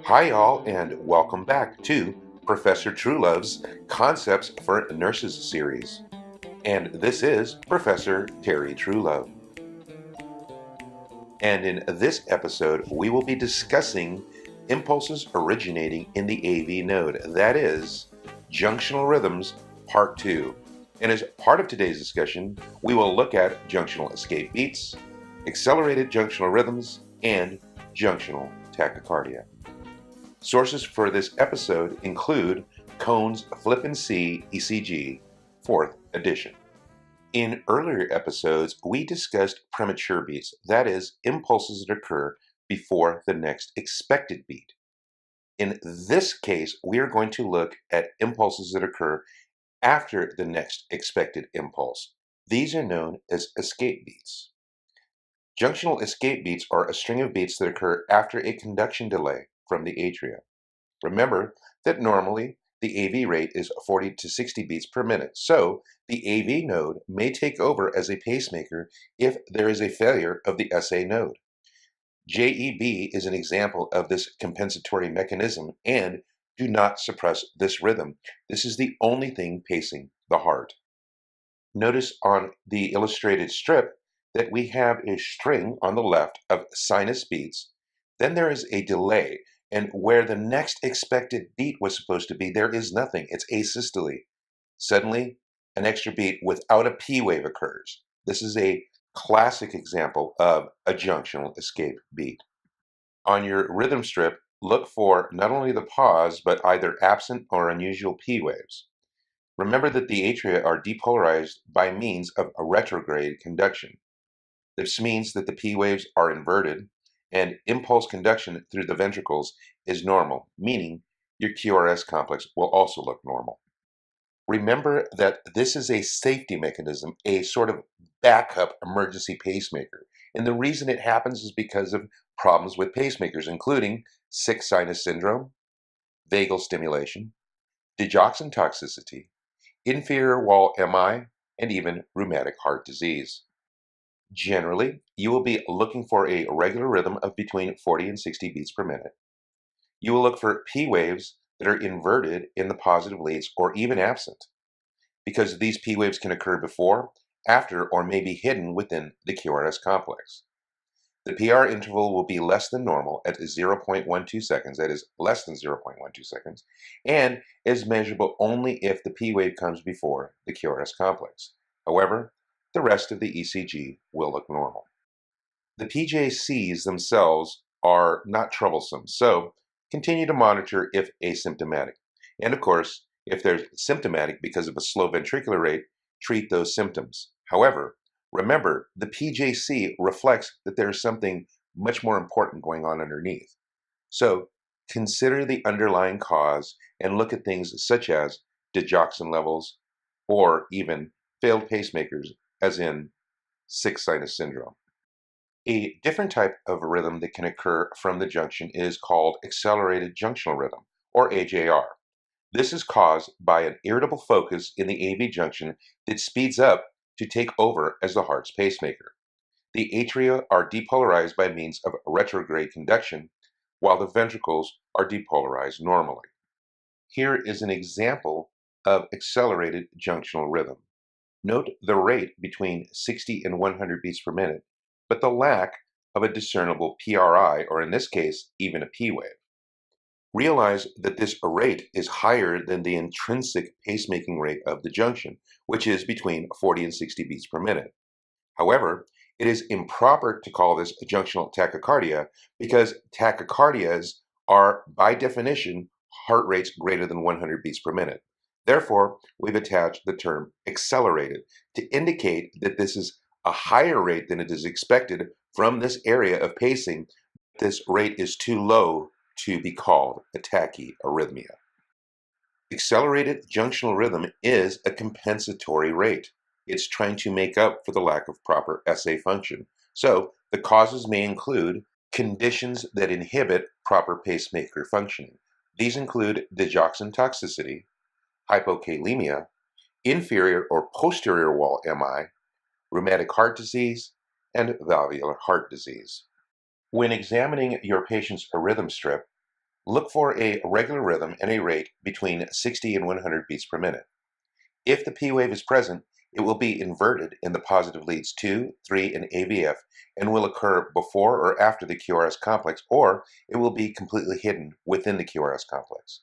Hi, y'all, and welcome back to Professor Truelove's Concepts for Nurses series. And this is Professor Terry Truelove. And in this episode, we will be discussing impulses originating in the AV node, that is, junctional rhythms, part 2. And as part of today's discussion, we will look at junctional escape beats, accelerated junctional rhythms, and junctional tachycardia. Sources for this episode include Cohn's Flip&See ECG, 4th edition. In earlier episodes, we discussed premature beats, that is, impulses that occur before the next expected beat. In this case, we are going to look at impulses that occur after the next expected impulse. These are known as escape beats. Junctional escape beats are a string of beats that occur after a conduction delay from the atria. Remember that normally the AV rate is 40 to 60 beats per minute, so the AV node may take over as a pacemaker if there is a failure of the SA node. JEB is an example of this compensatory mechanism, and do not suppress this rhythm. This is the only thing pacing the heart. Notice on the illustrated strip that we have a string on the left of sinus beats. Then there is a delay, and where the next expected beat was supposed to be, there is nothing. It's asystole. Suddenly, an extra beat without a P wave occurs. This is a classic example of a junctional escape beat. On your rhythm strip, look for not only the pause, but either absent or unusual P waves. Remember that the atria are depolarized by means of a retrograde conduction. This means that the P waves are inverted, and impulse conduction through the ventricles is normal, meaning your QRS complex will also look normal. Remember that this is a safety mechanism, a sort of backup emergency pacemaker. And the reason it happens is because of problems with pacemakers, including sick sinus syndrome, vagal stimulation, digoxin toxicity, inferior wall MI, and even rheumatic heart disease. Generally, you will be looking for a regular rhythm of between 40 and 60 beats per minute. You will look for P waves that are inverted in the positive leads or even absent, because these P waves can occur before, after, or may be hidden within the QRS complex. The PR interval will be less than normal at 0.12 seconds, that is less than 0.12 seconds, and is measurable only if the P wave comes before the QRS complex. However, the rest of the ECG will look normal. The PJCs themselves are not troublesome, so continue to monitor if asymptomatic. And of course, if they're symptomatic because of a slow ventricular rate, treat those symptoms. However, remember, the PJC reflects that there is something much more important going on underneath. So consider the underlying cause and look at things such as digoxin levels or even failed pacemakers, as in sick sinus syndrome. A different type of rhythm that can occur from the junction is called accelerated junctional rhythm, or AJR. This is caused by an irritable focus in the AV junction that speeds up to take over as the heart's pacemaker. The atria are depolarized by means of retrograde conduction, while the ventricles are depolarized normally. Here is an example of accelerated junctional rhythm. Note the rate between 60 and 100 beats per minute, but the lack of a discernible PRI, or in this case, even a P wave. Realize that this rate is higher than the intrinsic pacemaking rate of the junction, which is between 40 and 60 beats per minute. However, it is improper to call this junctional tachycardia because tachycardias are, by definition, heart rates greater than 100 beats per minute. Therefore, we've attached the term accelerated to indicate that this is a higher rate than it is expected from this area of pacing. This rate is too low to be called a tachyarrhythmia. Accelerated junctional rhythm is a compensatory rate. It's trying to make up for the lack of proper SA function. So the causes may include conditions that inhibit proper pacemaker functioning. These include digoxin toxicity, hypokalemia, inferior or posterior wall MI, rheumatic heart disease, and valvular heart disease. When examining your patient's rhythm strip, Look for a regular rhythm and a rate between 60 and 100 beats per minute. If the P wave is present, it will be inverted in the positive leads 2, 3, and AVF and will occur before or after the QRS complex, or it will be completely hidden within the QRS complex.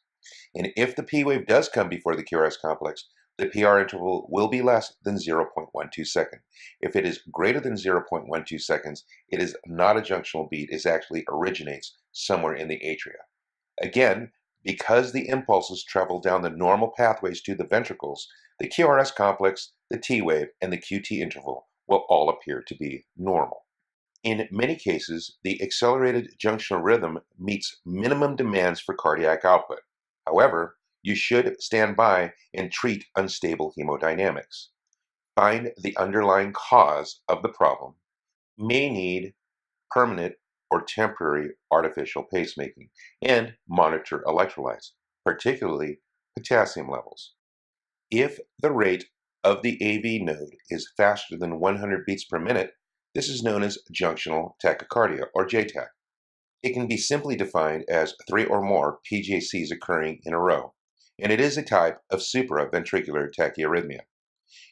And if the P wave does come before the QRS complex, the PR interval will be less than 0.12 seconds. If it is greater than 0.12 seconds, it is not a junctional beat, it actually originates somewhere in the atria. Again, because the impulses travel down the normal pathways to the ventricles, the QRS complex, the T wave, and the QT interval will all appear to be normal. In many cases, the accelerated junctional rhythm meets minimum demands for cardiac output. However, you should stand by and treat unstable hemodynamics. Find the underlying cause of the problem, may need permanent or temporary artificial pacemaking, and monitor electrolytes, particularly potassium levels. If the rate of the AV node is faster than 100 beats per minute, this is known as junctional tachycardia, or JTach. It can be simply defined as 3 or more PJCs occurring in a row, and it is a type of supraventricular tachyarrhythmia.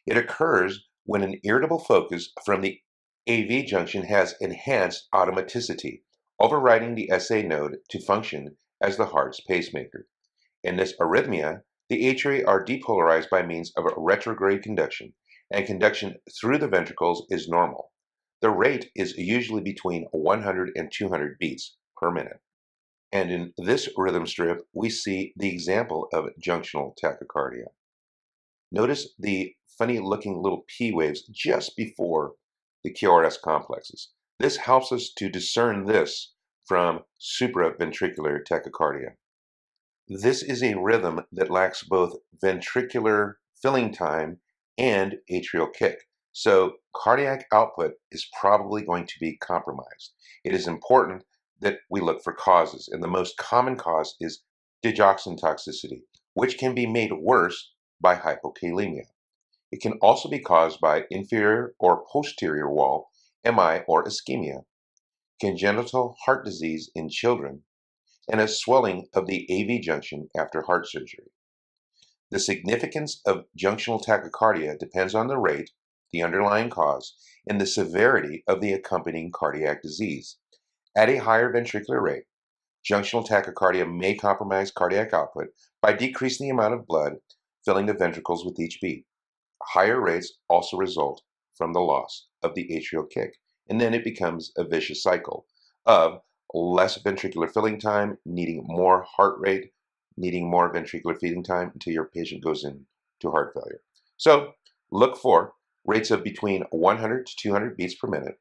It occurs when an irritable focus from the AV junction has enhanced automaticity, overriding the SA node to function as the heart's pacemaker. In this arrhythmia, the atria are depolarized by means of a retrograde conduction, and conduction through the ventricles is normal. The rate is usually between 100 and 200 beats per minute. And in this rhythm strip, we see the example of junctional tachycardia. Notice the funny looking little P waves just before the QRS complexes. This helps us to discern this from supraventricular tachycardia. This is a rhythm that lacks both ventricular filling time and atrial kick, so cardiac output is probably going to be compromised. It is important that we look for causes, and the most common cause is digoxin toxicity, which can be made worse by hypokalemia. It can also be caused by inferior or posterior wall, MI, or ischemia, congenital heart disease in children, and a swelling of the AV junction after heart surgery. The significance of junctional tachycardia depends on the rate, the underlying cause, and the severity of the accompanying cardiac disease. At a higher ventricular rate, junctional tachycardia may compromise cardiac output by decreasing the amount of blood filling the ventricles with each beat. Higher rates also result from the loss of the atrial kick, and then it becomes a vicious cycle of less ventricular filling time, needing more heart rate, needing more ventricular feeding time until your patient goes into heart failure. So look for rates of between 100 to 200 beats per minute.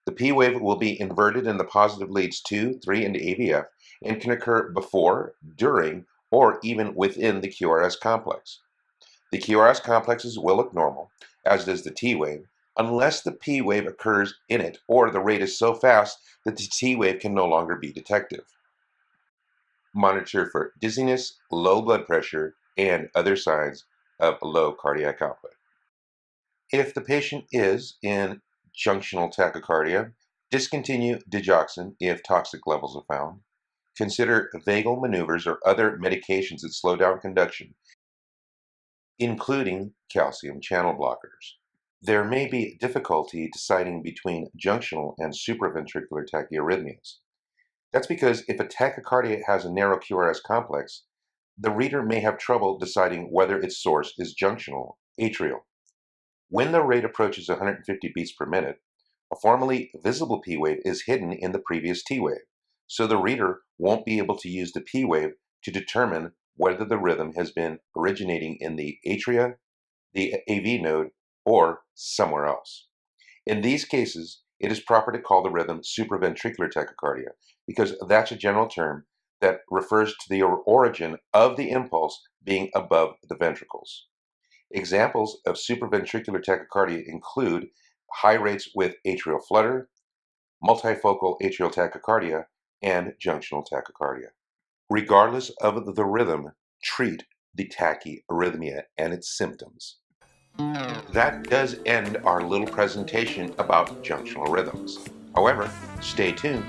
The P wave will be inverted in the positive leads 2, 3, and AVF and can occur before, during, or even within the QRS complex. The QRS complexes will look normal, as does the T wave, unless the P wave occurs in it or the rate is so fast that the T wave can no longer be detected. Monitor for dizziness, low blood pressure, and other signs of low cardiac output. If the patient is in junctional tachycardia, discontinue digoxin if toxic levels are found. Consider vagal maneuvers or other medications that slow down conduction, including calcium channel blockers. There may be difficulty deciding between junctional and supraventricular tachyarrhythmias. That's because if a tachycardia has a narrow QRS complex, the reader may have trouble deciding whether its source is junctional, atrial. When the rate approaches 150 beats per minute, a formerly visible P wave is hidden in the previous T wave, so the reader won't be able to use the P wave to determine whether the rhythm has been originating in the atria, the AV node, or somewhere else. In these cases, it is proper to call the rhythm supraventricular tachycardia because that's a general term that refers to the origin of the impulse being above the ventricles. Examples of supraventricular tachycardia include high rates with atrial flutter, multifocal atrial tachycardia, and junctional tachycardia. Regardless of the rhythm, treat the tachyarrhythmia and its symptoms. That does end our little presentation about junctional rhythms. However, stay tuned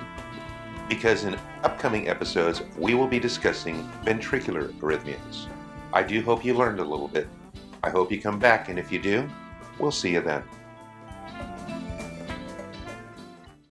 because in upcoming episodes we will be discussing ventricular arrhythmias. I do hope you learned a little bit. I hope you come back, and if you do, we'll see you then.